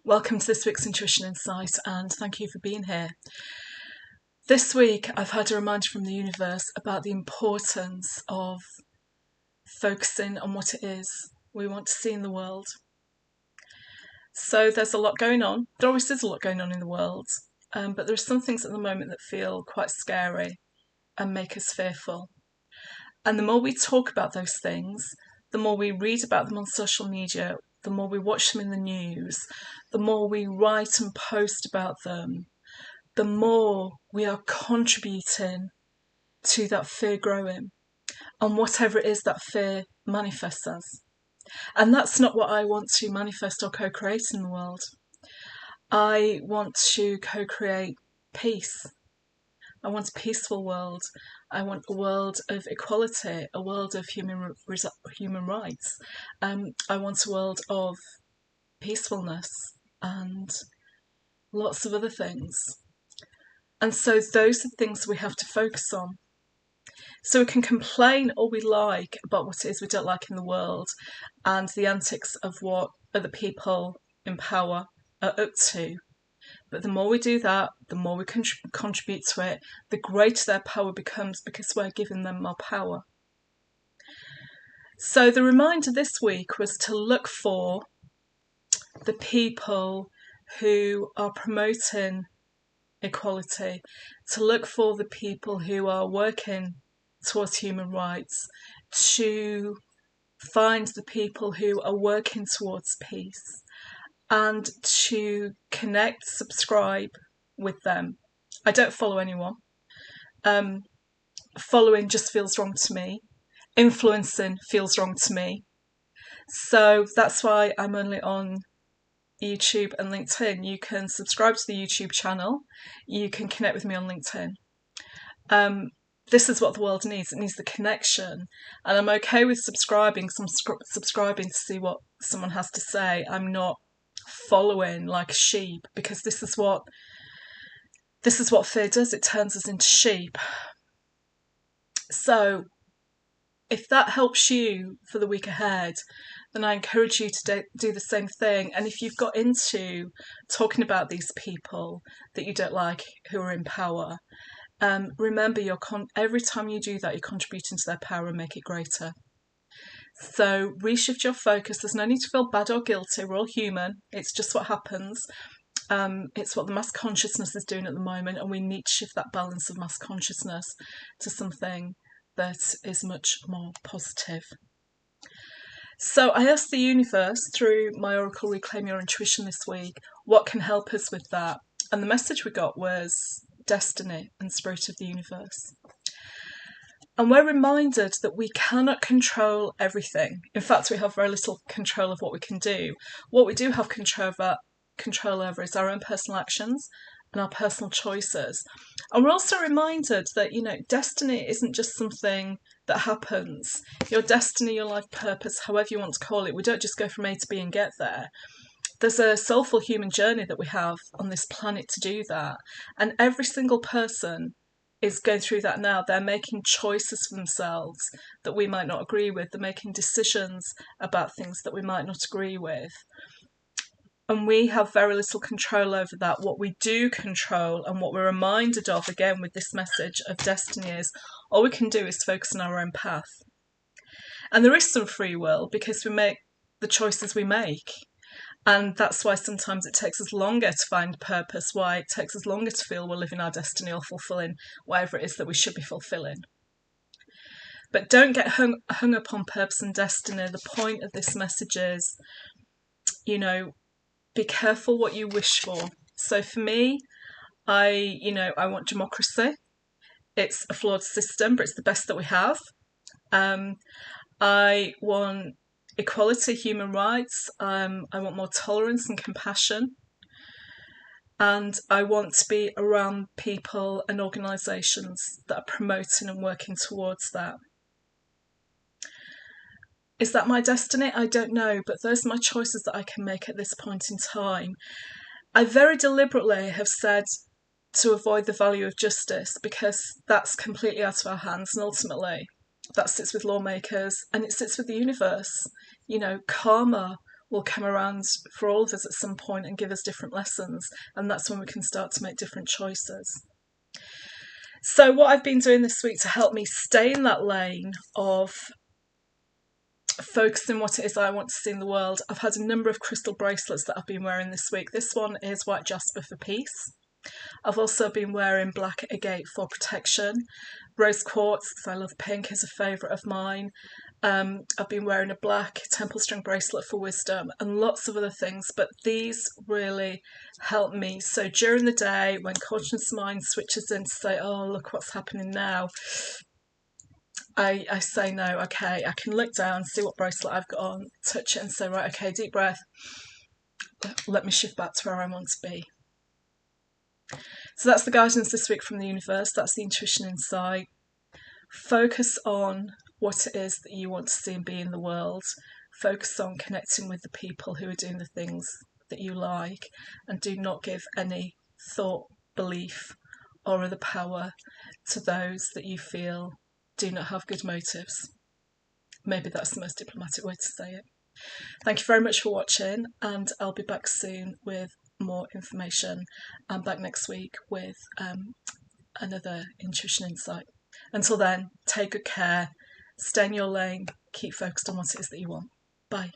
Welcome to this week's Intuition Insight, and thank you for being here. This week I've had a reminder from the universe about the importance of focusing on what it is we want to see in the world. So there's a lot going on. There always is a lot going on in the world, but there are some things at the moment that feel quite scary and make us fearful. And the more we talk about those things, the more we read about them on social media, the more we watch them in the news, the more we write and post about them, the more we are contributing to that fear growing and whatever it is that fear manifests as. And that's not what I want to manifest or co-create in the world. I want to co-create peace. I want a peaceful world. I want a world of equality, a world of human rights. I want a world of peacefulness and lots of other things. And so those are things we have to focus on. So we can complain all we like about what it is we don't like in the world and the antics of what other people in power are up to. But the more we do that, the more we contribute to it, the greater their power becomes because we're giving them more power. So the reminder this week was to look for the people who are promoting equality, to look for the people who are working towards human rights, to find the people who are working towards peace, and to connect, subscribe with them. I don't follow anyone. Following just feels wrong to me. Influencing feels wrong to me. So that's why I'm only on YouTube and LinkedIn. You can subscribe to the YouTube channel. You can connect with me on LinkedIn. This is what the world needs. It needs the connection. And I'm okay with subscribing. So I'm subscribing to see what someone has to say. I'm not following like a sheep, because this is what fear does. It turns us into sheep. So if that helps you for the week ahead, then I encourage you to do the same thing. And if you've got into talking about these people that you don't like who are in power, remember every time you do that, you're contributing to their power and make it greater. So reshift your focus. There's no need to feel bad or guilty. We're all human. It's just what happens. It's what the mass consciousness is doing at the moment, and we need to shift that balance of mass consciousness to something that is much more positive. So I asked the universe through my Oracle Reclaim Your Intuition this week, what can help us with that? And the message we got was destiny and spirit of the universe. And we're reminded that we cannot control everything. In fact, we have very little control of what we can do. What we do have control over is our own personal actions and our personal choices. And we're also reminded that, destiny isn't just something that happens. Your destiny, your life purpose, however you want to call it, we don't just go from A to B and get there. There's a soulful human journey that we have on this planet to do that. And every single person is going through that now. They're making choices for themselves that we might not agree with. They're making decisions about things that we might not agree with. And we have very little control over that. What we do control, and what we're reminded of, again, with this message of destiny, is all we can do is focus on our own path. And there is some free will because we make the choices we make. And that's why sometimes it takes us longer to find purpose, why it takes us longer to feel we're living our destiny or fulfilling whatever it is that we should be fulfilling. But don't get hung up on purpose and destiny. The point of this message is, be careful what you wish for. So for me, I want democracy. It's a flawed system, but it's the best that we have. I want equality, human rights. I want more tolerance and compassion. And I want to be around people and organisations that are promoting and working towards that. Is that my destiny? I don't know, but those are my choices that I can make at this point in time. I very deliberately have said to avoid the value of justice because that's completely out of our hands, and ultimately that sits with lawmakers and it sits with the universe. Karma will come around for all of us at some point and give us different lessons, and that's when we can start to make different choices. So what I've been doing this week to help me stay in that lane of focusing what it is I want to see in the world, I've had a number of crystal bracelets that I've been wearing this week. This one is white jasper for peace. I've also been wearing black agate for protection. Rose quartz, because I love pink, is a favourite of mine. I've been wearing a black temple string bracelet for wisdom and lots of other things, but these really help me. So during the day, when conscious mind switches in to say, oh, look what's happening now, I say, no, okay, I can look down, see what bracelet I've got on, touch it and say, right, okay, deep breath. Let me shift back to where I want to be. So that's the guidance this week from the universe. That's the intuition insight. Focus on what it is that you want to see and be in the world. Focus on connecting with the people who are doing the things that you like, and do not give any thought, belief or other power to those that you feel do not have good motives. Maybe that's the most diplomatic way to say it. Thank you very much for watching, and I'll be back soon with more information. I'm back next week with another intuition insight. Until then, take good care, stay in your lane, keep focused on what it is that you want. Bye.